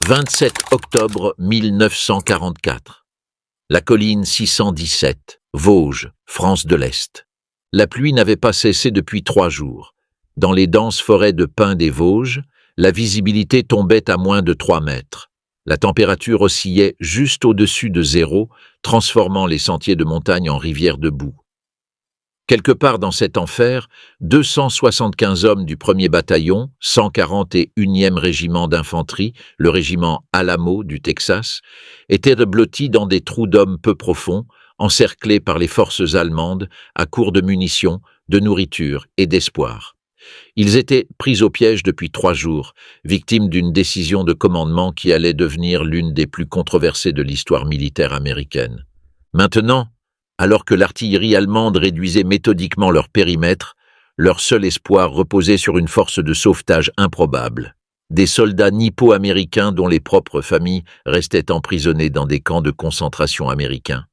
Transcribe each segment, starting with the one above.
27 octobre 1944. La colline 617, Vosges, France de l'Est. La pluie n'avait pas cessé depuis 3 jours. Dans les denses forêts de pins des Vosges, la visibilité tombait à moins de 3 mètres. La température oscillait juste au-dessus de zéro, transformant les sentiers de montagne en rivières de boue. Quelque part dans cet enfer, 275 hommes du 1er bataillon, 141e régiment d'infanterie, le régiment Alamo du Texas, étaient blottis dans des trous d'hommes peu profonds, encerclés par les forces allemandes, à court de munitions, de nourriture et d'espoir. Ils étaient pris au piège depuis 3 jours, victimes d'une décision de commandement qui allait devenir l'une des plus controversées de l'histoire militaire américaine. Maintenant, alors que l'artillerie allemande réduisait méthodiquement leur périmètre, leur seul espoir reposait sur une force de sauvetage improbable. Des soldats nippo-américains dont les propres familles restaient emprisonnées dans des camps de concentration américains.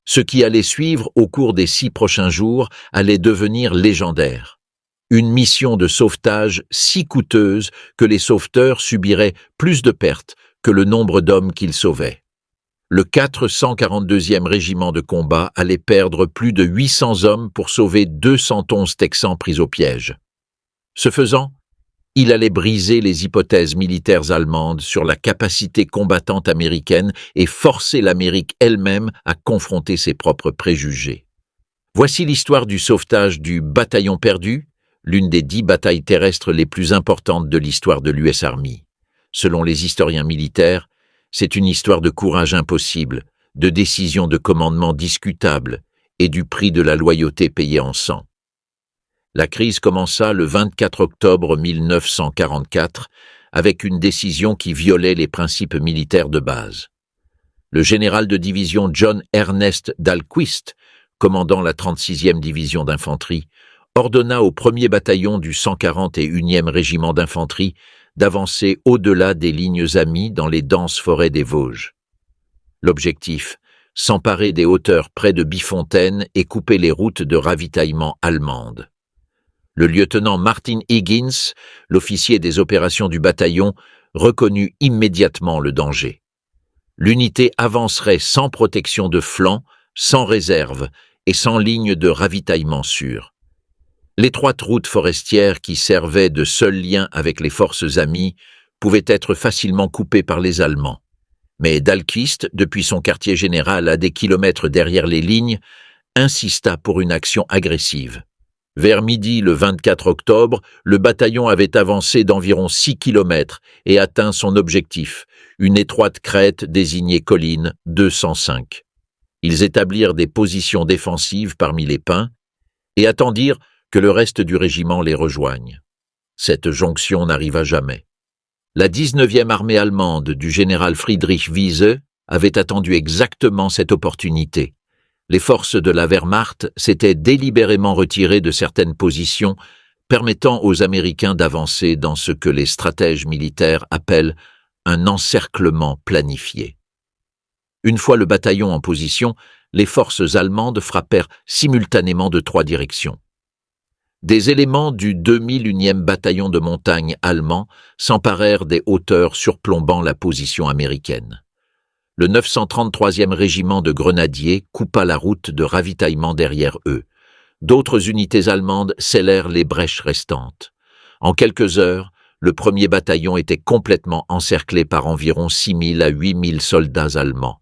Ce qui allait suivre au cours des 6 prochains jours allait devenir légendaire. Une mission de sauvetage si coûteuse que les sauveteurs subiraient plus de pertes que le nombre d'hommes qu'ils sauvaient. Le 442e régiment de combat allait perdre plus de 800 hommes pour sauver 211 Texans pris au piège. Ce faisant, il allait briser les hypothèses militaires allemandes sur la capacité combattante américaine et forcer l'Amérique elle-même à confronter ses propres préjugés. Voici l'histoire du sauvetage du Bataillon perdu, l'une des 10 batailles terrestres les plus importantes de l'histoire de l'US Army. Selon les historiens militaires, c'est une histoire de courage impossible, de décisions de commandement discutables et du prix de la loyauté payé en sang. La crise commença le 24 octobre 1944 avec une décision qui violait les principes militaires de base. Le général de division John Ernest Dahlquist, commandant la 36e division d'infanterie, ordonna au 1er bataillon du 141e régiment d'infanterie d'avancer au-delà des lignes amies dans les denses forêts des Vosges. L'objectif, s'emparer des hauteurs près de Bifontaine et couper les routes de ravitaillement allemandes. Le lieutenant Martin Higgins, l'officier des opérations du bataillon, reconnut immédiatement le danger. L'unité avancerait sans protection de flanc, sans réserve et sans ligne de ravitaillement sûre. L'étroite route forestière qui servait de seul lien avec les forces amies pouvait être facilement coupée par les Allemands. Mais Dahlquist, depuis son quartier général à des kilomètres derrière les lignes, insista pour une action agressive. Vers midi le 24 octobre, le bataillon avait avancé d'environ 6 kilomètres et atteint son objectif, une étroite crête désignée colline 205. Ils établirent des positions défensives parmi les pins et attendirent que le reste du régiment les rejoigne. Cette jonction n'arriva jamais. La 19e armée allemande du général Friedrich Wiese avait attendu exactement cette opportunité. Les forces de la Wehrmacht s'étaient délibérément retirées de certaines positions, permettant aux Américains d'avancer dans ce que les stratèges militaires appellent un encerclement planifié. Une fois le bataillon en position, les forces allemandes frappèrent simultanément de 3 directions. Des éléments du 2001e bataillon de montagne allemand s'emparèrent des hauteurs surplombant la position américaine. Le 933e régiment de grenadiers coupa la route de ravitaillement derrière eux. D'autres unités allemandes scellèrent les brèches restantes. En quelques heures, le 1er bataillon était complètement encerclé par environ 6 000 à 8 000 soldats allemands.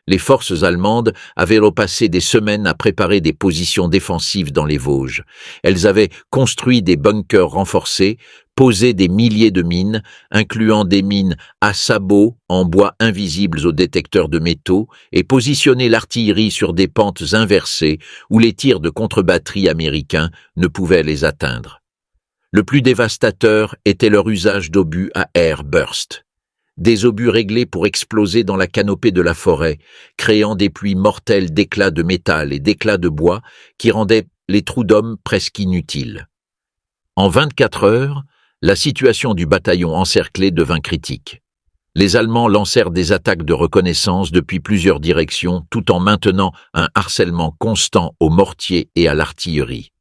Les forces allemandes avaient repassé des semaines à préparer des positions défensives dans les Vosges. Elles avaient construit des bunkers renforcés, posé des milliers de mines, incluant des mines à sabots en bois invisibles aux détecteurs de métaux, et positionné l'artillerie sur des pentes inversées où les tirs de contre-batterie américains ne pouvaient les atteindre. Le plus dévastateur était leur usage d'obus à air burst. Des obus réglés pour exploser dans la canopée de la forêt, créant des pluies mortelles d'éclats de métal et d'éclats de bois qui rendaient les trous d'hommes presque inutiles. En 24 heures, la situation du bataillon encerclé devint critique. Les Allemands lancèrent des attaques de reconnaissance depuis plusieurs directions tout en maintenant un harcèlement constant aux mortiers et à l'artillerie.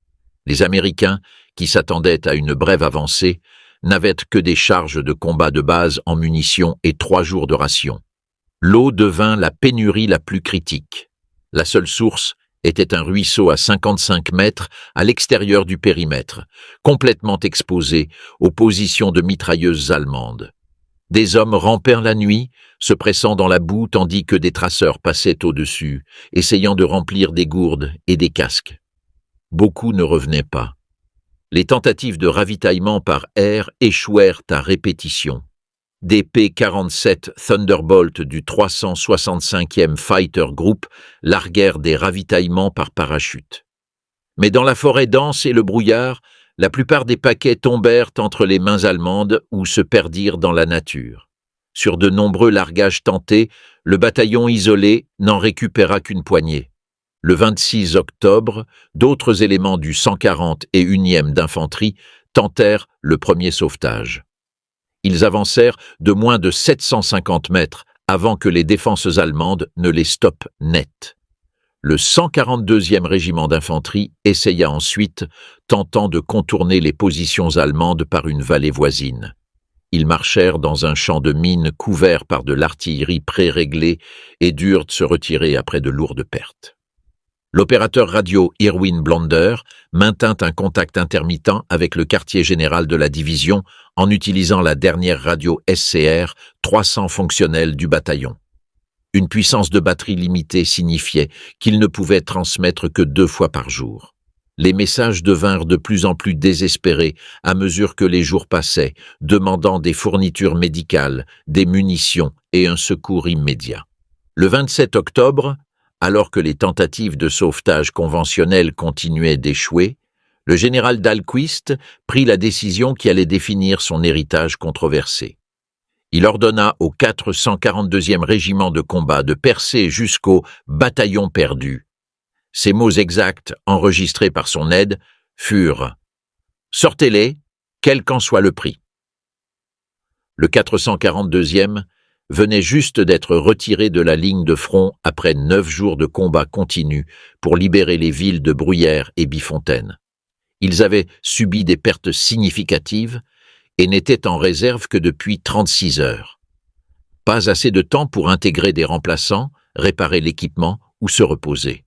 Les Américains, qui s'attendaient à une brève avancée, n'avaient que des charges de combat de base en munitions et 3 jours de ration. L'eau devint la pénurie la plus critique. La seule source était un ruisseau à 55 mètres à l'extérieur du périmètre, complètement exposé aux positions de mitrailleuses allemandes. Des hommes rampèrent la nuit, se pressant dans la boue tandis que des traceurs passaient au-dessus, essayant de remplir des gourdes et des casques. Beaucoup ne revenaient pas. Les tentatives de ravitaillement par air échouèrent à répétition. Des P-47 Thunderbolt du 365e Fighter Group larguèrent des ravitaillements par parachute. Mais dans la forêt dense et le brouillard, la plupart des paquets tombèrent entre les mains allemandes ou se perdirent dans la nature. Sur de nombreux largages tentés, le bataillon isolé n'en récupéra qu'une poignée. Le 26 octobre, d'autres éléments du 140 et 1e d'infanterie tentèrent le premier sauvetage. Ils avancèrent de moins de 750 mètres avant que les défenses allemandes ne les stoppent net. Le 142e régiment d'infanterie essaya ensuite, tentant de contourner les positions allemandes par une vallée voisine. Ils marchèrent dans un champ de mines couvert par de l'artillerie pré-réglée et durent se retirer après de lourdes pertes. L'opérateur radio Irwin Blonder maintint un contact intermittent avec le quartier général de la division en utilisant la dernière radio SCR 300 fonctionnelle du bataillon. Une puissance de batterie limitée signifiait qu'il ne pouvait transmettre que 2 fois par jour. Les messages devinrent de plus en plus désespérés à mesure que les jours passaient, demandant des fournitures médicales, des munitions et un secours immédiat. Le 27 octobre, alors que les tentatives de sauvetage conventionnelles continuaient d'échouer, le général Dahlquist prit la décision qui allait définir son héritage controversé. Il ordonna au 442e régiment de combat de percer jusqu'au « bataillon perdu ». Ces mots exacts, enregistrés par son aide, furent « Sortez-les, quel qu'en soit le prix ». Le 442e venait juste d'être retiré de la ligne de front après 9 jours de combat continu pour libérer les villes de Bruyères et Bifontaine. Ils avaient subi des pertes significatives et n'étaient en réserve que depuis 36 heures. Pas assez de temps pour intégrer des remplaçants, réparer l'équipement ou se reposer.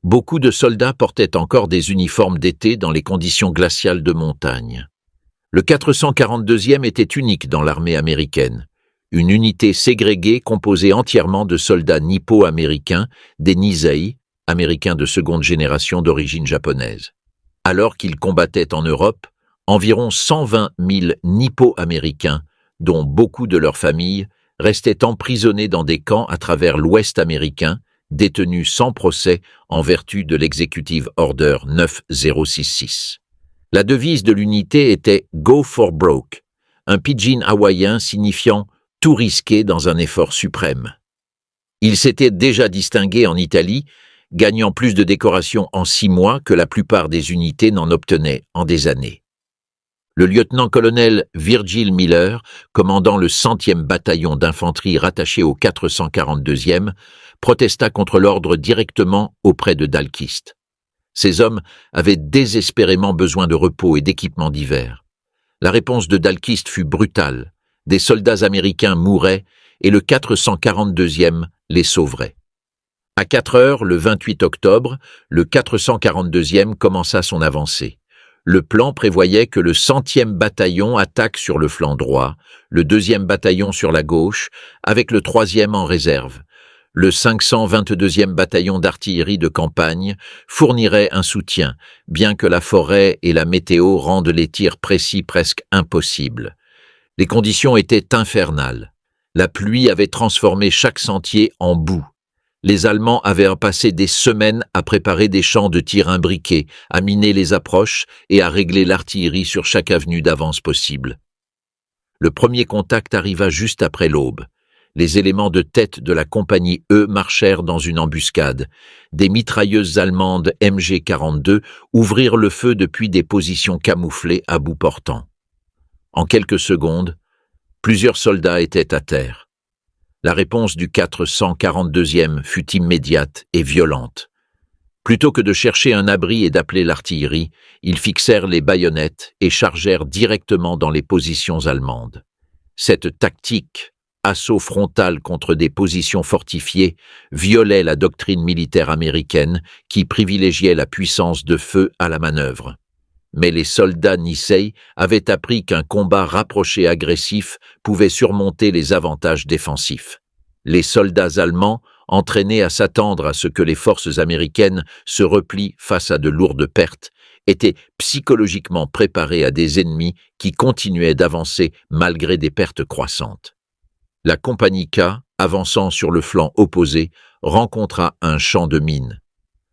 Beaucoup de soldats portaient encore des uniformes d'été dans les conditions glaciales de montagne. Le 442e était unique dans l'armée américaine, une unité ségrégée composée entièrement de soldats nippo-américains, des Nisei, américains de seconde génération d'origine japonaise. Alors qu'ils combattaient en Europe, environ 120 000 nippo-américains, dont beaucoup de leurs familles, restaient emprisonnés dans des camps à travers l'Ouest américain, détenus sans procès en vertu de l'Executive Order 9066. La devise de l'unité était « Go for broke », un pidgin hawaïen signifiant « tout risquer dans un effort suprême ». Il s'était déjà distingué en Italie, gagnant plus de décorations en 6 mois que la plupart des unités n'en obtenaient en des années. Le lieutenant-colonel Virgil Miller, commandant le 100e bataillon d'infanterie rattaché au 442e, protesta contre l'ordre directement auprès de Dahlquist. Ces hommes avaient désespérément besoin de repos et d'équipements d'hiver. La réponse de Dahlquist fut brutale. Des soldats américains mouraient et le 442e les sauverait. À 4 heures, le 28 octobre, le 442e commença son avancée. Le plan prévoyait que le 100e bataillon attaque sur le flanc droit, le 2e bataillon sur la gauche, avec le 3e en réserve. Le 522e bataillon d'artillerie de campagne fournirait un soutien, bien que la forêt et la météo rendent les tirs précis presque impossibles. Les conditions étaient infernales. La pluie avait transformé chaque sentier en boue. Les Allemands avaient passé des semaines à préparer des champs de tir imbriqués, à miner les approches et à régler l'artillerie sur chaque avenue d'avance possible. Le premier contact arriva juste après l'aube. Les éléments de tête de la compagnie E marchèrent dans une embuscade. Des mitrailleuses allemandes MG-42 ouvrirent le feu depuis des positions camouflées à bout portant. En quelques secondes, plusieurs soldats étaient à terre. La réponse du 442e fut immédiate et violente. Plutôt que de chercher un abri et d'appeler l'artillerie, ils fixèrent les baïonnettes et chargèrent directement dans les positions allemandes. Cette tactique, assaut frontal contre des positions fortifiées, violait la doctrine militaire américaine qui privilégiait la puissance de feu à la manœuvre. Mais les soldats Nisei avaient appris qu'un combat rapproché agressif pouvait surmonter les avantages défensifs. Les soldats allemands, entraînés à s'attendre à ce que les forces américaines se replient face à de lourdes pertes, étaient psychologiquement préparés à des ennemis qui continuaient d'avancer malgré des pertes croissantes. La compagnie K, avançant sur le flanc opposé, rencontra un champ de mines.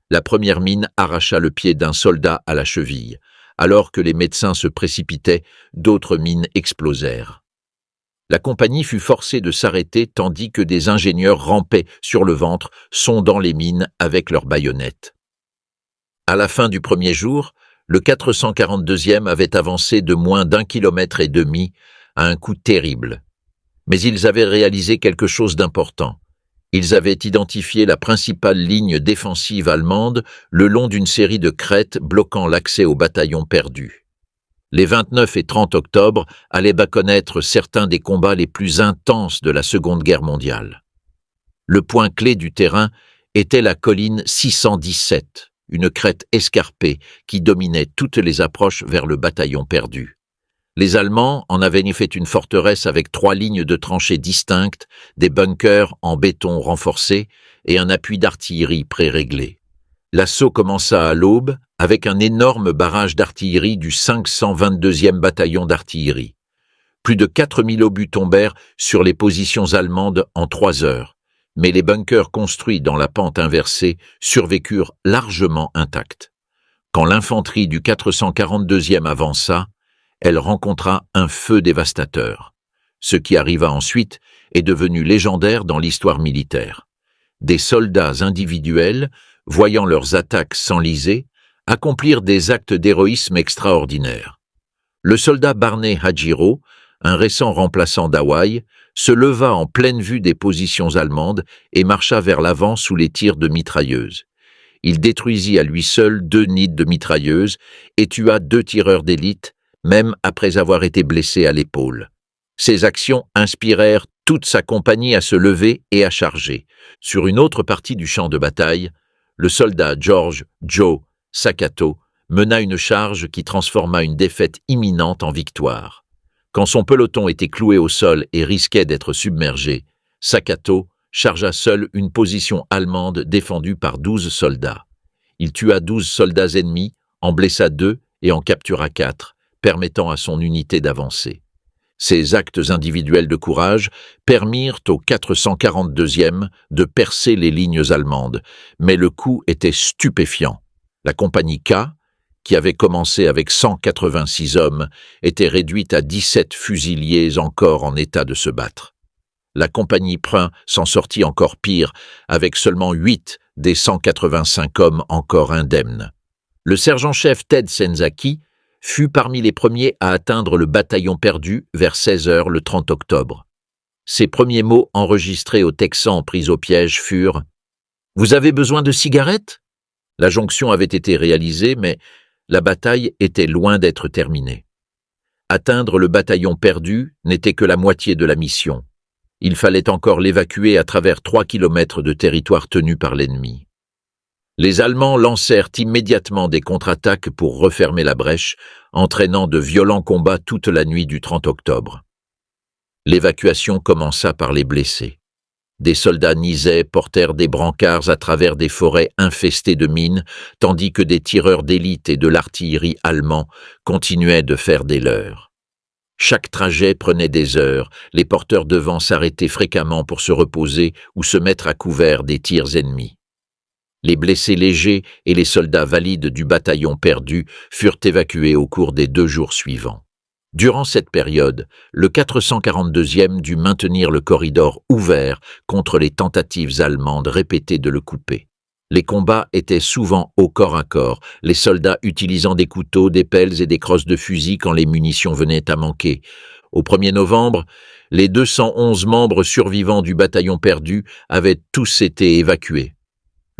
La première mine arracha le pied d'un soldat à la cheville. Alors que les médecins se précipitaient, d'autres mines explosèrent. La compagnie fut forcée de s'arrêter tandis que des ingénieurs rampaient sur le ventre, sondant les mines avec leurs baïonnettes. À la fin du premier jour, le 442e avait avancé de moins d'1,5 kilomètre à un coup terrible. Mais ils avaient réalisé quelque chose d'important. Ils avaient identifié la principale ligne défensive allemande le long d'une série de crêtes bloquant l'accès aux bataillons perdus. Les 29 et 30 octobre allaient connaître certains des combats les plus intenses de la Seconde Guerre mondiale. Le point clé du terrain était la colline 617, une crête escarpée qui dominait toutes les approches vers le bataillon perdu. Les Allemands en avaient fait une forteresse avec 3 lignes de tranchées distinctes, des bunkers en béton renforcés et un appui d'artillerie pré-réglé. L'assaut commença à l'aube avec un énorme barrage d'artillerie du 522e bataillon d'artillerie. Plus de 4000 obus tombèrent sur les positions allemandes en 3 heures, mais les bunkers construits dans la pente inversée survécurent largement intacts. Quand l'infanterie du 442e avança, elle rencontra un feu dévastateur. Ce qui arriva ensuite est devenu légendaire dans l'histoire militaire. Des soldats individuels, voyant leurs attaques s'enliser, accomplirent des actes d'héroïsme extraordinaires. Le soldat Barney Hajiro, un récent remplaçant d'Hawaï, se leva en pleine vue des positions allemandes et marcha vers l'avant sous les tirs de mitrailleuses. Il détruisit à lui seul 2 nids de mitrailleuses et tua 2 tireurs d'élite, même après avoir été blessé à l'épaule. Ces actions inspirèrent toute sa compagnie à se lever et à charger. Sur une autre partie du champ de bataille, le soldat George Joe Sakato mena une charge qui transforma une défaite imminente en victoire. Quand son peloton était cloué au sol et risquait d'être submergé, Sakato chargea seul une position allemande défendue par 12 soldats. Il tua 12 soldats ennemis, en blessa 2 et en captura 4, permettant à son unité d'avancer. Ces actes individuels de courage permirent au 442e de percer les lignes allemandes, mais le coup était stupéfiant. La compagnie K, qui avait commencé avec 186 hommes, était réduite à 17 fusiliers encore en état de se battre. La compagnie Prin s'en sortit encore pire, avec seulement 8 des 185 hommes encore indemnes. Le sergent-chef Ted Senzaki fut parmi les premiers à atteindre le bataillon perdu vers 16 heures le 30 octobre. Ses premiers mots enregistrés aux Texans pris au piège furent « Vous avez besoin de cigarettes ?» La jonction avait été réalisée, mais la bataille était loin d'être terminée. Atteindre le bataillon perdu n'était que la moitié de la mission. Il fallait encore l'évacuer à travers 3 kilomètres de territoire tenu par l'ennemi. Les Allemands lancèrent immédiatement des contre-attaques pour refermer la brèche, entraînant de violents combats toute la nuit du 30 octobre. L'évacuation commença par les blessés. Des soldats nisais portèrent des brancards à travers des forêts infestées de mines, tandis que des tireurs d'élite et de l'artillerie allemands continuaient de faire des leurs. Chaque trajet prenait des heures, les porteurs devant s'arrêter fréquemment pour se reposer ou se mettre à couvert des tirs ennemis. Les blessés légers et les soldats valides du bataillon perdu furent évacués au cours des 2 jours suivants. Durant cette période, le 442e dut maintenir le corridor ouvert contre les tentatives allemandes répétées de le couper. Les combats étaient souvent au corps à corps, les soldats utilisant des couteaux, des pelles et des crosses de fusil quand les munitions venaient à manquer. Au 1er novembre, les 211 membres survivants du bataillon perdu avaient tous été évacués.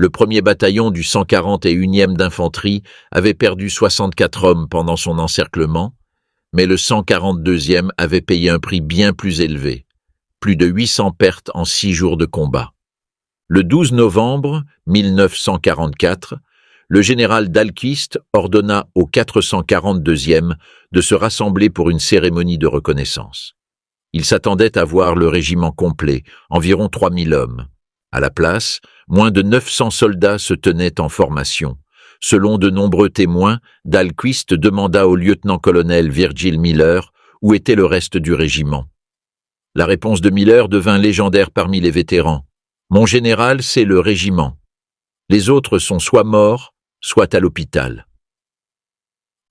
Le 1er bataillon du 141e d'infanterie avait perdu 64 hommes pendant son encerclement, mais le 142e avait payé un prix bien plus élevé, plus de 800 pertes en 6 jours de combat. Le 12 novembre 1944, le général Dahlquist ordonna au 442e de se rassembler pour une cérémonie de reconnaissance. Il s'attendait à voir le régiment complet, environ 3000 hommes. À la place, moins de 900 soldats se tenaient en formation. Selon de nombreux témoins, Dahlquist demanda au lieutenant-colonel Virgil Miller où était le reste du régiment. La réponse de Miller devint légendaire parmi les vétérans. « Mon général, c'est le régiment. Les autres sont soit morts, soit à l'hôpital. »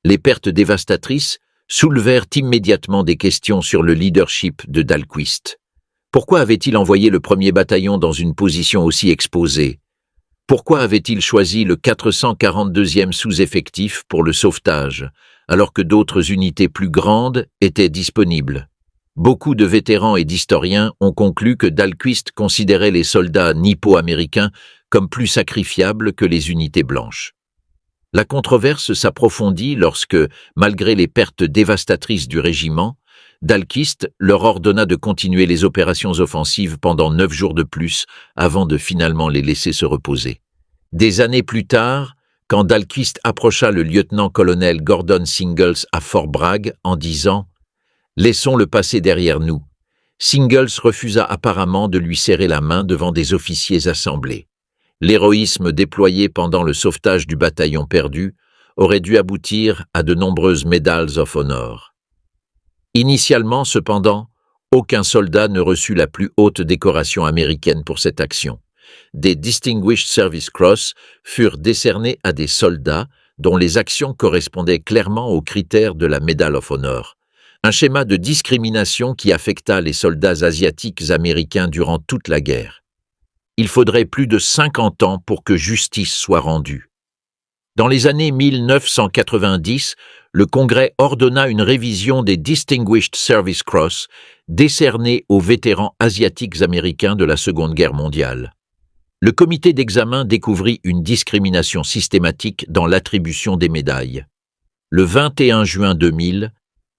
Les pertes dévastatrices soulevèrent immédiatement des questions sur le leadership de Dahlquist. Pourquoi avait-il envoyé le 1er bataillon dans une position aussi exposée? Pourquoi avait-il choisi le 442e sous-effectif pour le sauvetage, alors que d'autres unités plus grandes étaient disponibles? Beaucoup de vétérans et d'historiens ont conclu que Dahlquist considérait les soldats nippo-américains comme plus sacrifiables que les unités blanches. La controverse s'approfondit lorsque, malgré les pertes dévastatrices du régiment, Dahlquist leur ordonna de continuer les opérations offensives pendant 9 jours de plus avant de finalement les laisser se reposer. Des années plus tard, quand Dahlquist approcha le lieutenant-colonel Gordon Singer à Fort Bragg en disant « Laissons le passé derrière nous », Singer refusa apparemment de lui serrer la main devant des officiers assemblés. L'héroïsme déployé pendant le sauvetage du bataillon perdu aurait dû aboutir à de nombreuses Medals of Honor. Initialement, cependant, aucun soldat ne reçut la plus haute décoration américaine pour cette action. Des Distinguished Service Cross furent décernés à des soldats dont les actions correspondaient clairement aux critères de la Medal of Honor. Un schéma de discrimination qui affecta les soldats asiatiques américains durant toute la guerre. Il faudrait plus de 50 ans pour que justice soit rendue. Dans les années 1990, le Congrès ordonna une révision des Distinguished Service Cross décernés aux vétérans asiatiques américains de la Seconde Guerre mondiale. Le comité d'examen découvrit une discrimination systématique dans l'attribution des médailles. Le 21 juin 2000,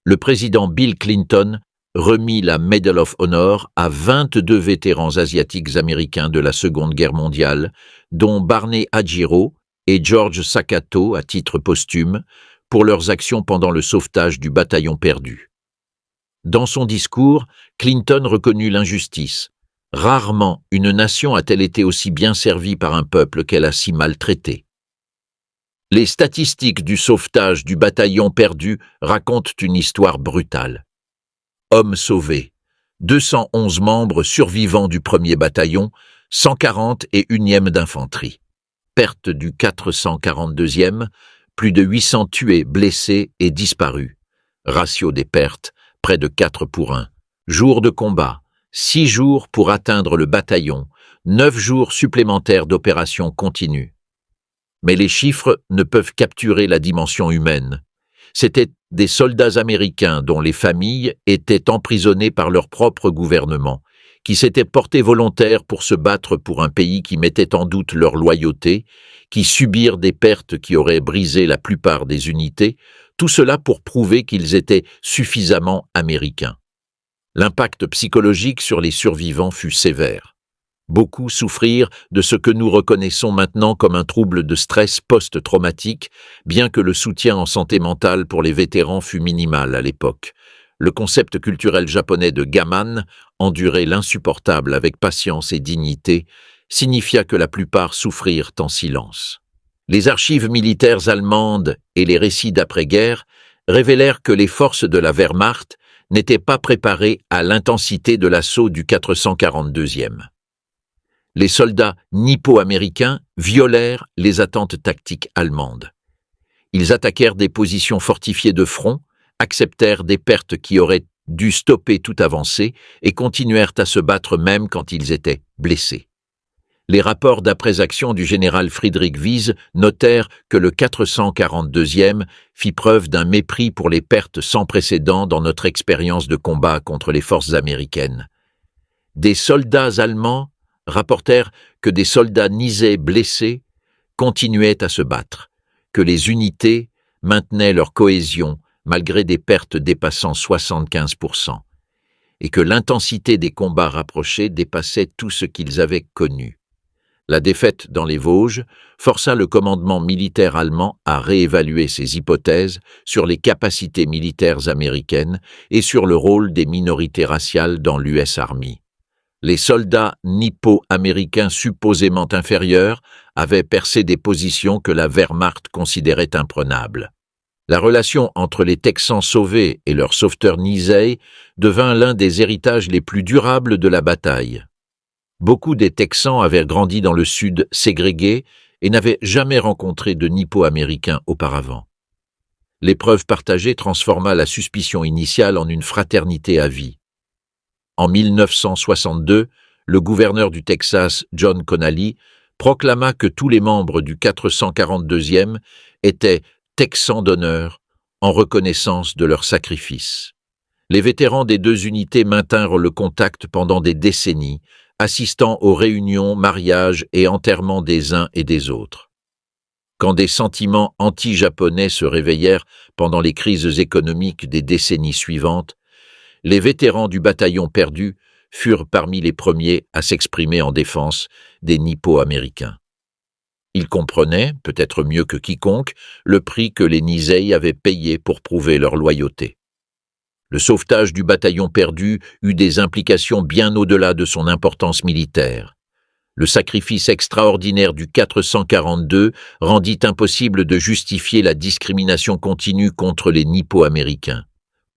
le président Bill Clinton remit la Medal of Honor à 22 vétérans asiatiques américains de la Seconde Guerre mondiale, dont Barney Adjiro et George Sakato à titre posthume, pour leurs actions pendant le sauvetage du bataillon perdu. Dans son discours, Clinton reconnut l'injustice. Rarement une nation a-t-elle été aussi bien servie par un peuple qu'elle a si maltraité. Les statistiques du sauvetage du bataillon perdu racontent une histoire brutale. Hommes sauvés, 211 membres survivants du 1er bataillon, 140 et 1e d'infanterie. Perte du 442e, plus de 800 tués, blessés et disparus. Ratio des pertes, près de 4 pour 1. Jours de combat, 6 jours pour atteindre le bataillon, 9 jours supplémentaires d'opérations continues. Mais les chiffres ne peuvent capturer la dimension humaine. C'étaient des soldats américains dont les familles étaient emprisonnées par leur propre gouvernement, qui s'étaient portés volontaires pour se battre pour un pays qui mettait en doute leur loyauté, qui subirent des pertes qui auraient brisé la plupart des unités, tout cela pour prouver qu'ils étaient suffisamment américains. L'impact psychologique sur les survivants fut sévère. Beaucoup souffrirent de ce que nous reconnaissons maintenant comme un trouble de stress post-traumatique, bien que le soutien en santé mentale pour les vétérans fût minimal à l'époque. Le concept culturel japonais de gaman, endurer l'insupportable avec patience et dignité, signifia que la plupart souffrirent en silence. Les archives militaires allemandes et les récits d'après-guerre révélèrent que les forces de la Wehrmacht n'étaient pas préparées à l'intensité de l'assaut du 442e. Les soldats nippo-américains violèrent les attentes tactiques allemandes. Ils attaquèrent des positions fortifiées de front, acceptèrent des pertes qui auraient dû stopper toute avancée et continuèrent à se battre même quand ils étaient blessés. Les rapports d'après-action du général Friedrich Wiese notèrent que le 442e fit preuve d'un mépris pour les pertes sans précédent dans notre expérience de combat contre les forces américaines. Des soldats allemands rapportèrent que des soldats nisais blessés continuaient à se battre, que les unités maintenaient leur cohésion malgré des pertes dépassant 75%, et que l'intensité des combats rapprochés dépassait tout ce qu'ils avaient connu. La défaite dans les Vosges força le commandement militaire allemand à réévaluer ses hypothèses sur les capacités militaires américaines et sur le rôle des minorités raciales dans l'US Army. Les soldats nippo-américains supposément inférieurs avaient percé des positions que la Wehrmacht considérait imprenables. La relation entre les Texans sauvés et leurs sauveteurs Nisei devint l'un des héritages les plus durables de la bataille. Beaucoup des Texans avaient grandi dans le sud ségrégué et n'avaient jamais rencontré de nippo-américains auparavant. L'épreuve partagée transforma la suspicion initiale en une fraternité à vie. En 1962, le gouverneur du Texas, John Connally, proclama que tous les membres du 442e étaient Texans d'honneur en reconnaissance de leur sacrifice. Les vétérans des deux unités maintinrent le contact pendant des décennies, assistant aux réunions, mariages et enterrements des uns et des autres. Quand des sentiments anti-japonais se réveillèrent pendant les crises économiques des décennies suivantes, les vétérans du bataillon perdu furent parmi les premiers à s'exprimer en défense des nippo-américains. Ils comprenaient, peut-être mieux que quiconque, le prix que les Nisei avaient payé pour prouver leur loyauté. Le sauvetage du bataillon perdu eut des implications bien au-delà de son importance militaire. Le sacrifice extraordinaire du 442 rendit impossible de justifier la discrimination continue contre les nippo-américains.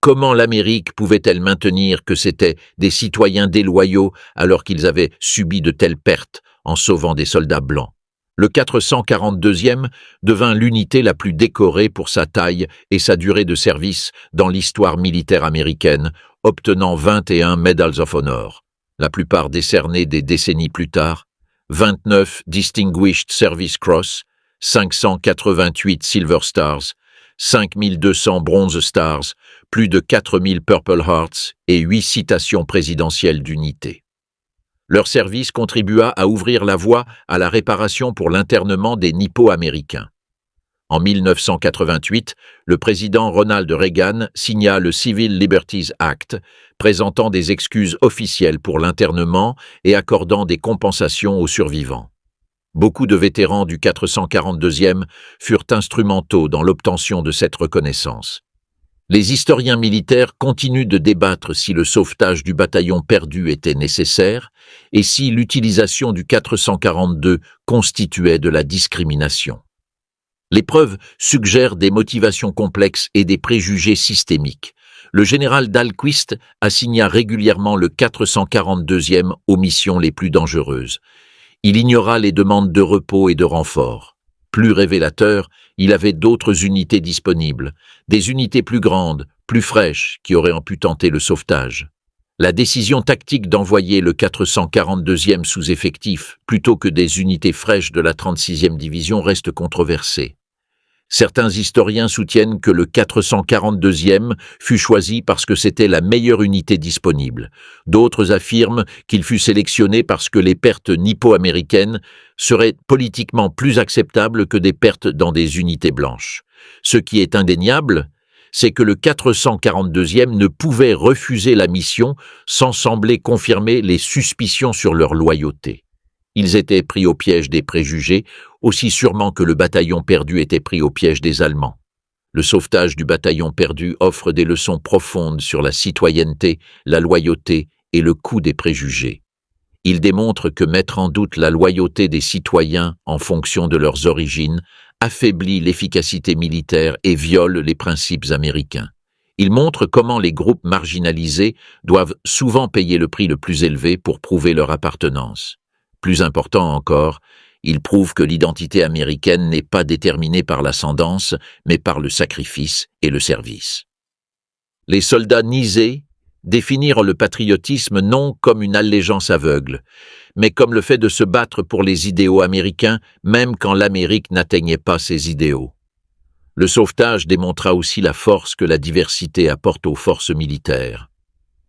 Comment l'Amérique pouvait-elle maintenir que c'étaient des citoyens déloyaux alors qu'ils avaient subi de telles pertes en sauvant des soldats blancs? Le 442e devint l'unité la plus décorée pour sa taille et sa durée de service dans l'histoire militaire américaine, obtenant 21 Medals of Honor, la plupart décernés des décennies plus tard, 29 Distinguished Service Cross, 588 Silver Stars, 5200 Bronze Stars, plus de 4000 Purple Hearts et 8 citations présidentielles d'unité. Leur service contribua à ouvrir la voie à la réparation pour l'internement des nippo-américains. En 1988, le président Ronald Reagan signa le Civil Liberties Act, présentant des excuses officielles pour l'internement et accordant des compensations aux survivants. Beaucoup de vétérans du 442e furent instrumentaux dans l'obtention de cette reconnaissance. Les historiens militaires continuent de débattre si le sauvetage du bataillon perdu était nécessaire et si l'utilisation du 442 constituait de la discrimination. L'épreuve suggère des motivations complexes et des préjugés systémiques. Le général Dahlquist assigna régulièrement le 442e aux missions les plus dangereuses. Il ignora les demandes de repos et de renfort. Plus révélateur, il avait d'autres unités disponibles, des unités plus grandes, plus fraîches, qui auraient pu tenter le sauvetage. La décision tactique d'envoyer le 442e sous effectif plutôt que des unités fraîches de la 36e division reste controversée. Certains historiens soutiennent que le 442e fut choisi parce que c'était la meilleure unité disponible. D'autres affirment qu'il fut sélectionné parce que les pertes nippo-américaines seraient politiquement plus acceptables que des pertes dans des unités blanches. Ce qui est indéniable, c'est que le 442e ne pouvait refuser la mission sans sembler confirmer les suspicions sur leur loyauté. Ils étaient pris au piège des préjugés, aussi sûrement que le bataillon perdu était pris au piège des Allemands. Le sauvetage du bataillon perdu offre des leçons profondes sur la citoyenneté, la loyauté et le coût des préjugés. Il démontre que mettre en doute la loyauté des citoyens en fonction de leurs origines affaiblit l'efficacité militaire et viole les principes américains. Il montre comment les groupes marginalisés doivent souvent payer le prix le plus élevé pour prouver leur appartenance. Plus important encore, il prouve que l'identité américaine n'est pas déterminée par l'ascendance, mais par le sacrifice et le service. Les soldats Nisei définirent le patriotisme non comme une allégeance aveugle, mais comme le fait de se battre pour les idéaux américains, même quand l'Amérique n'atteignait pas ses idéaux. Le sauvetage démontra aussi la force que la diversité apporte aux forces militaires.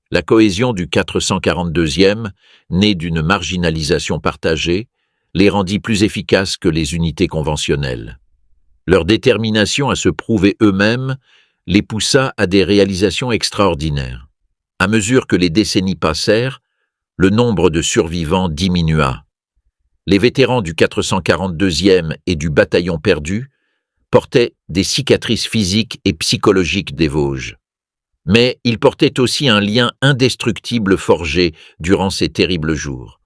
La cohésion du 442e, née d'une marginalisation partagée, les rendit plus efficaces que les unités conventionnelles. Leur détermination à se prouver eux-mêmes les poussa à des réalisations extraordinaires. À mesure que les décennies passèrent, le nombre de survivants diminua. Les vétérans du 442e et du bataillon perdu portaient des cicatrices physiques et psychologiques des Vosges. Mais ils portaient aussi un lien indestructible forgé durant ces terribles jours.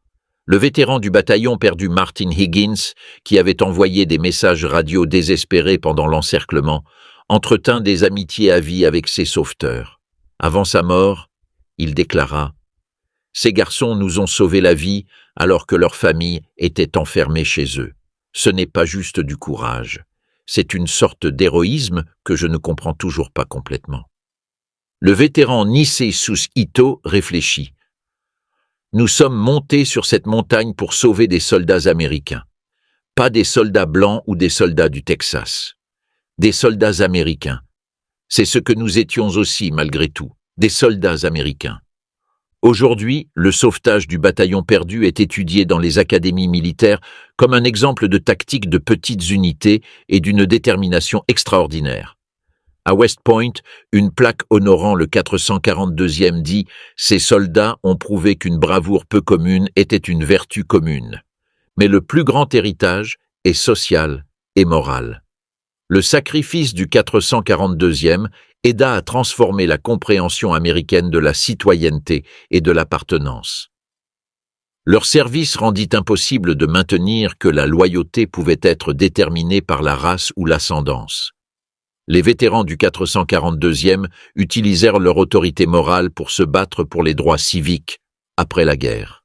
Le vétéran du bataillon perdu Martin Higgins, qui avait envoyé des messages radio désespérés pendant l'encerclement, entretint des amitiés à vie avec ses sauveteurs. Avant sa mort, il déclara « Ces garçons nous ont sauvé la vie alors que leur famille était enfermée chez eux. Ce n'est pas juste du courage. C'est une sorte d'héroïsme que je ne comprends toujours pas complètement. » Le vétéran Nisei Ito réfléchit. « Nous sommes montés sur cette montagne pour sauver des soldats américains. Pas des soldats blancs ou des soldats du Texas. Des soldats américains. C'est ce que nous étions aussi, malgré tout, des soldats américains. Aujourd'hui, le sauvetage du bataillon perdu est étudié dans les académies militaires comme un exemple de tactique de petites unités et d'une détermination extraordinaire. À West Point, une plaque honorant le 442e dit « Ces soldats ont prouvé qu'une bravoure peu commune était une vertu commune. Mais le plus grand héritage est social et moral. » Le sacrifice du 442e aida à transformer la compréhension américaine de la citoyenneté et de l'appartenance. Leur service rendit impossible de maintenir que la loyauté pouvait être déterminée par la race ou l'ascendance. Les vétérans du 442e utilisèrent leur autorité morale pour se battre pour les droits civiques après la guerre.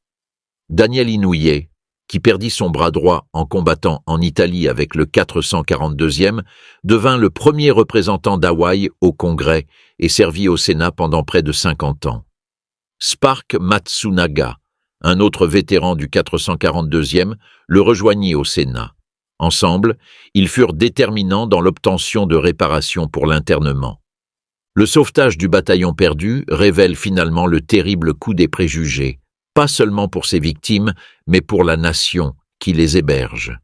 Daniel Inouye, qui perdit son bras droit en combattant en Italie avec le 442e, devint le premier représentant d'Hawaï au Congrès et servit au Sénat pendant près de 50 ans. Spark Matsunaga, un autre vétéran du 442e, le rejoignit au Sénat. Ensemble, ils furent déterminants dans l'obtention de réparations pour l'internement. Le sauvetage du bataillon perdu révèle finalement le terrible coup des préjugés, pas seulement pour ses victimes, mais pour la nation qui les héberge.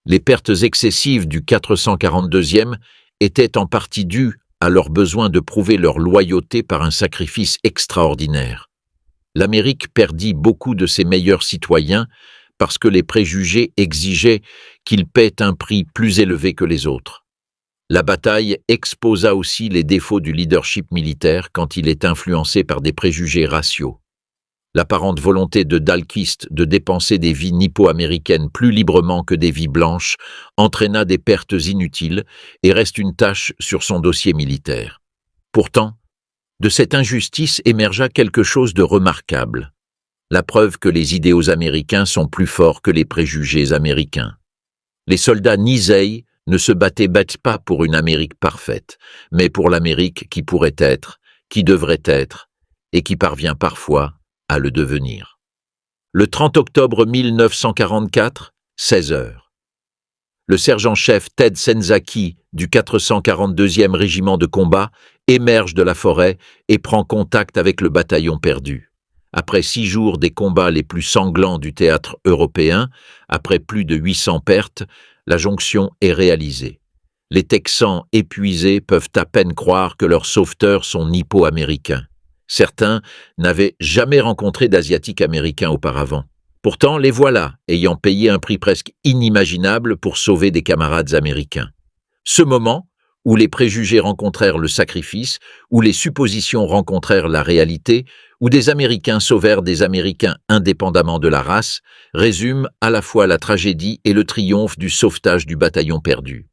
Les pertes excessives du 442e étaient en partie dues à leur besoin de prouver leur loyauté par un sacrifice extraordinaire. L'Amérique perdit beaucoup de ses meilleurs citoyens parce que les préjugés exigeaient qu'ils paient un prix plus élevé que les autres. La bataille exposa aussi les défauts du leadership militaire quand il est influencé par des préjugés raciaux. L'apparente volonté de Dahlquist de dépenser des vies nippo-américaines plus librement que des vies blanches entraîna des pertes inutiles et reste une tache sur son dossier militaire. Pourtant, de cette injustice émergea quelque chose de remarquable. La preuve que les idéaux américains sont plus forts que les préjugés américains. Les soldats Nisei ne se battaient pas pour une Amérique parfaite, mais pour l'Amérique qui pourrait être, qui devrait être, et qui parvient parfois à le devenir. Le 30 octobre 1944, 16 heures. Le sergent-chef Ted Senzaki du 442e régiment de combat émerge de la forêt et prend contact avec le bataillon perdu. Après 6 jours des combats les plus sanglants du théâtre européen, après plus de 800 pertes, la jonction est réalisée. Les Texans épuisés peuvent à peine croire que leurs sauveteurs sont nippo-américains. Certains n'avaient jamais rencontré d'Asiatiques américains auparavant. Pourtant, les voilà, ayant payé un prix presque inimaginable pour sauver des camarades américains. Ce moment, où les préjugés rencontrèrent le sacrifice, où les suppositions rencontrèrent la réalité, où des Américains sauvèrent des Américains indépendamment de la race, résume à la fois la tragédie et le triomphe du sauvetage du bataillon perdu.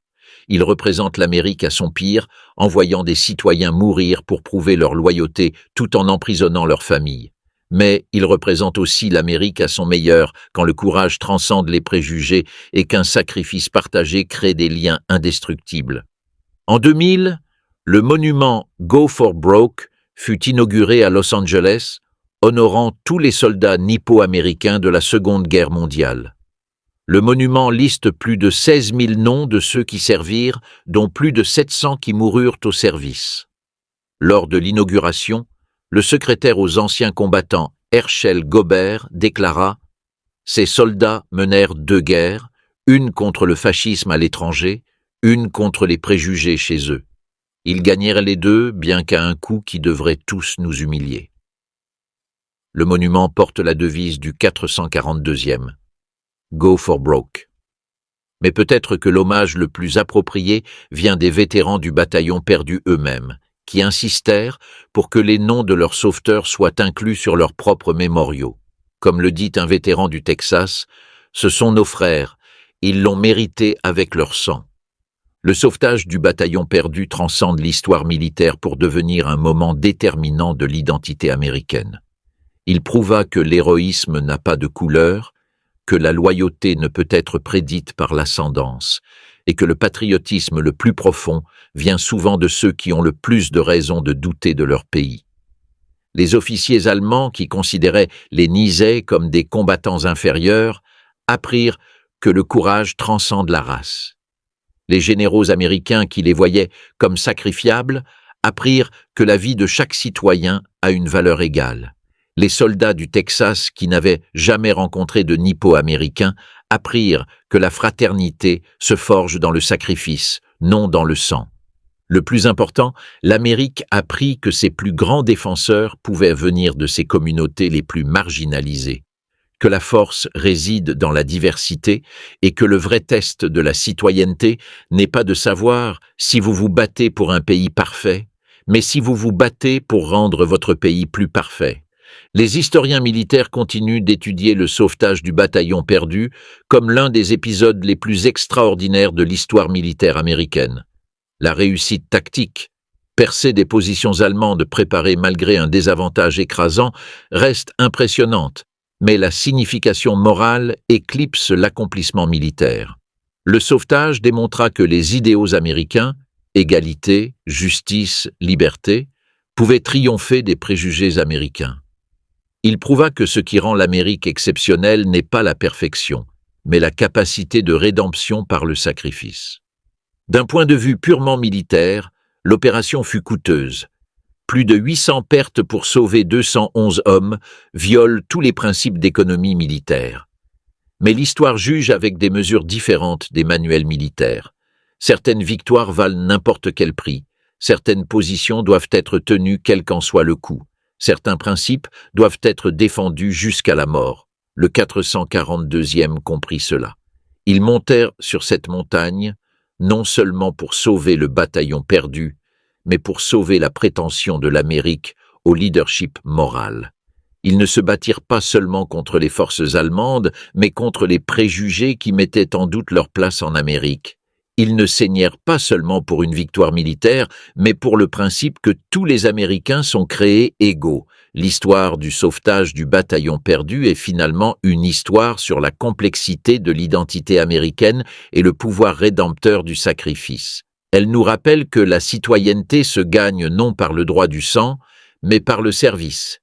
Il représente l'Amérique à son pire, en voyant des citoyens mourir pour prouver leur loyauté tout en emprisonnant leurs familles. Mais il représente aussi l'Amérique à son meilleur, quand le courage transcende les préjugés et qu'un sacrifice partagé crée des liens indestructibles. En 2000, le monument Go for Broke fut inauguré à Los Angeles, honorant tous les soldats nippo-américains de la Seconde Guerre mondiale. Le monument liste plus de 16 000 noms de ceux qui servirent, dont plus de 700 qui moururent au service. Lors de l'inauguration, le secrétaire aux anciens combattants Herschel Gobert déclara « Ces soldats menèrent 2 guerres, une contre le fascisme à l'étranger, une contre les préjugés chez eux. Ils gagnèrent les 2, bien qu'à un coût qui devrait tous nous humilier. » Le monument porte la devise du 442e, « Go for broke ». Mais peut-être que l'hommage le plus approprié vient des vétérans du bataillon perdu eux-mêmes, qui insistèrent pour que les noms de leurs sauveteurs soient inclus sur leurs propres mémoriaux. Comme le dit un vétéran du Texas, « Ce sont nos frères, ils l'ont mérité avec leur sang ». Le sauvetage du bataillon perdu transcende l'histoire militaire pour devenir un moment déterminant de l'identité américaine. Il prouva que l'héroïsme n'a pas de couleur, que la loyauté ne peut être prédite par l'ascendance, et que le patriotisme le plus profond vient souvent de ceux qui ont le plus de raisons de douter de leur pays. Les officiers allemands, qui considéraient les Nisais comme des combattants inférieurs, apprirent que le courage transcende la race. Les généraux américains, qui les voyaient comme sacrifiables, apprirent que la vie de chaque citoyen a une valeur égale. Les soldats du Texas, qui n'avaient jamais rencontré de nippo-américains, apprirent que la fraternité se forge dans le sacrifice, non dans le sang. Le plus important, l'Amérique apprit que ses plus grands défenseurs pouvaient venir de ses communautés les plus marginalisées, que la force réside dans la diversité et que le vrai test de la citoyenneté n'est pas de savoir si vous vous battez pour un pays parfait, mais si vous vous battez pour rendre votre pays plus parfait. Les historiens militaires continuent d'étudier le sauvetage du bataillon perdu comme l'un des épisodes les plus extraordinaires de l'histoire militaire américaine. La réussite tactique, percer des positions allemandes préparées malgré un désavantage écrasant, reste impressionnante, mais la signification morale éclipse l'accomplissement militaire. Le sauvetage démontra que les idéaux américains, égalité, justice, liberté, pouvaient triompher des préjugés américains. Il prouva que ce qui rend l'Amérique exceptionnelle n'est pas la perfection, mais la capacité de rédemption par le sacrifice. D'un point de vue purement militaire, l'opération fut coûteuse. Plus de 800 pertes pour sauver 211 hommes violent tous les principes d'économie militaire. Mais l'histoire juge avec des mesures différentes des manuels militaires. Certaines victoires valent n'importe quel prix. Certaines positions doivent être tenues quel qu'en soit le coût. Certains principes doivent être défendus jusqu'à la mort. Le 442e comprit cela. Ils montèrent sur cette montagne, non seulement pour sauver le bataillon perdu, mais pour sauver la prétention de l'Amérique au leadership moral. Ils ne se battirent pas seulement contre les forces allemandes, mais contre les préjugés qui mettaient en doute leur place en Amérique. Ils ne saignèrent pas seulement pour une victoire militaire, mais pour le principe que tous les Américains sont créés égaux. L'histoire du sauvetage du bataillon perdu est finalement une histoire sur la complexité de l'identité américaine et le pouvoir rédempteur du sacrifice. Elle nous rappelle que la citoyenneté se gagne non par le droit du sang, mais par le service.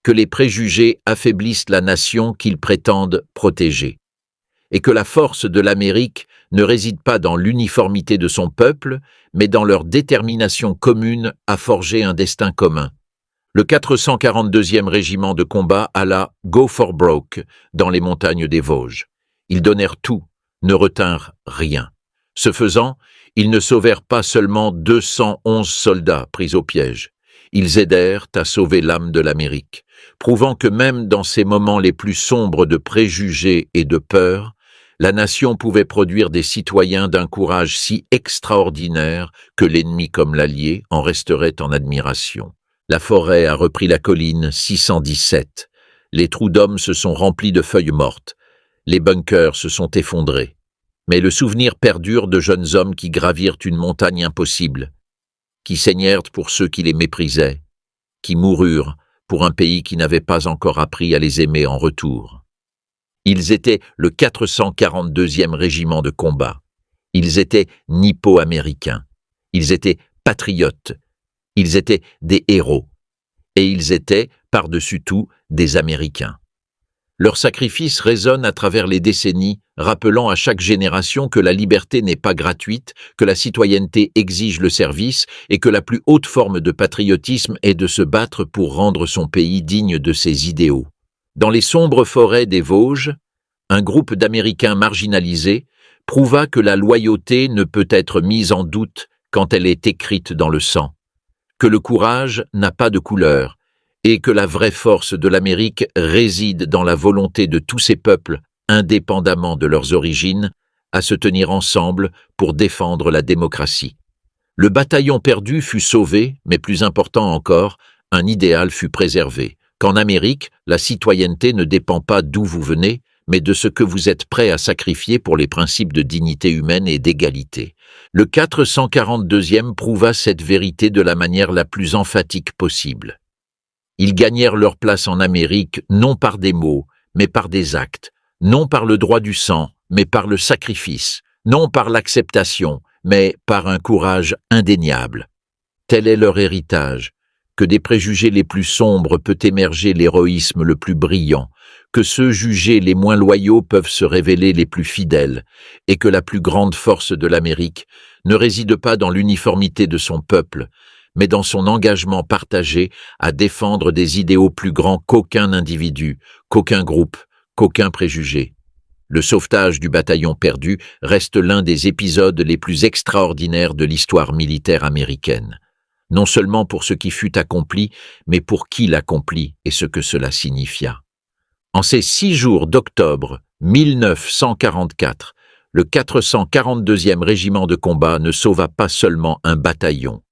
Que les préjugés affaiblissent la nation qu'ils prétendent protéger. Et que la force de l'Amérique ne réside pas dans l'uniformité de son peuple, mais dans leur détermination commune à forger un destin commun. Le 442e régiment de combat alla « Go for broke » dans les montagnes des Vosges. Ils donnèrent tout, ne retinrent rien. Ce faisant, ils ne sauvèrent pas seulement 211 soldats pris au piège. Ils aidèrent à sauver l'âme de l'Amérique, prouvant que même dans ces moments les plus sombres de préjugés et de peur, la nation pouvait produire des citoyens d'un courage si extraordinaire que l'ennemi comme l'allié en resterait en admiration. La forêt a repris la colline 617. Les trous d'hommes se sont remplis de feuilles mortes. Les bunkers se sont effondrés. Mais le souvenir perdure de jeunes hommes qui gravirent une montagne impossible, qui saignèrent pour ceux qui les méprisaient, qui moururent pour un pays qui n'avait pas encore appris à les aimer en retour. Ils étaient le 442e régiment de combat. Ils étaient nippo-américains. Ils étaient patriotes. Ils étaient des héros. Et ils étaient, par-dessus tout, des Américains. Leur sacrifice résonne à travers les décennies, rappelant à chaque génération que la liberté n'est pas gratuite, que la citoyenneté exige le service et que la plus haute forme de patriotisme est de se battre pour rendre son pays digne de ses idéaux. Dans les sombres forêts des Vosges, un groupe d'Américains marginalisés prouva que la loyauté ne peut être mise en doute quand elle est écrite dans le sang, que le courage n'a pas de couleur, et que la vraie force de l'Amérique réside dans la volonté de tous ces peuples, indépendamment de leurs origines, à se tenir ensemble pour défendre la démocratie. Le bataillon perdu fut sauvé, mais plus important encore, un idéal fut préservé. Qu'en Amérique, la citoyenneté ne dépend pas d'où vous venez, mais de ce que vous êtes prêt à sacrifier pour les principes de dignité humaine et d'égalité. Le 442e prouva cette vérité de la manière la plus emphatique possible. Ils gagnèrent leur place en Amérique non par des mots, mais par des actes, non par le droit du sang, mais par le sacrifice, non par l'acceptation, mais par un courage indéniable. Tel est leur héritage, que des préjugés les plus sombres peut émerger l'héroïsme le plus brillant, que ceux jugés les moins loyaux peuvent se révéler les plus fidèles, et que la plus grande force de l'Amérique ne réside pas dans l'uniformité de son peuple, mais dans son engagement partagé à défendre des idéaux plus grands qu'aucun individu, qu'aucun groupe, qu'aucun préjugé. Le sauvetage du bataillon perdu reste l'un des épisodes les plus extraordinaires de l'histoire militaire américaine. Non seulement pour ce qui fut accompli, mais pour qui l'accomplit et ce que cela signifia. En ces 6 jours d'octobre 1944, le 442e régiment de combat ne sauva pas seulement un bataillon.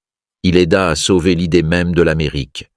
Il aida à sauver l'idée même de l'Amérique.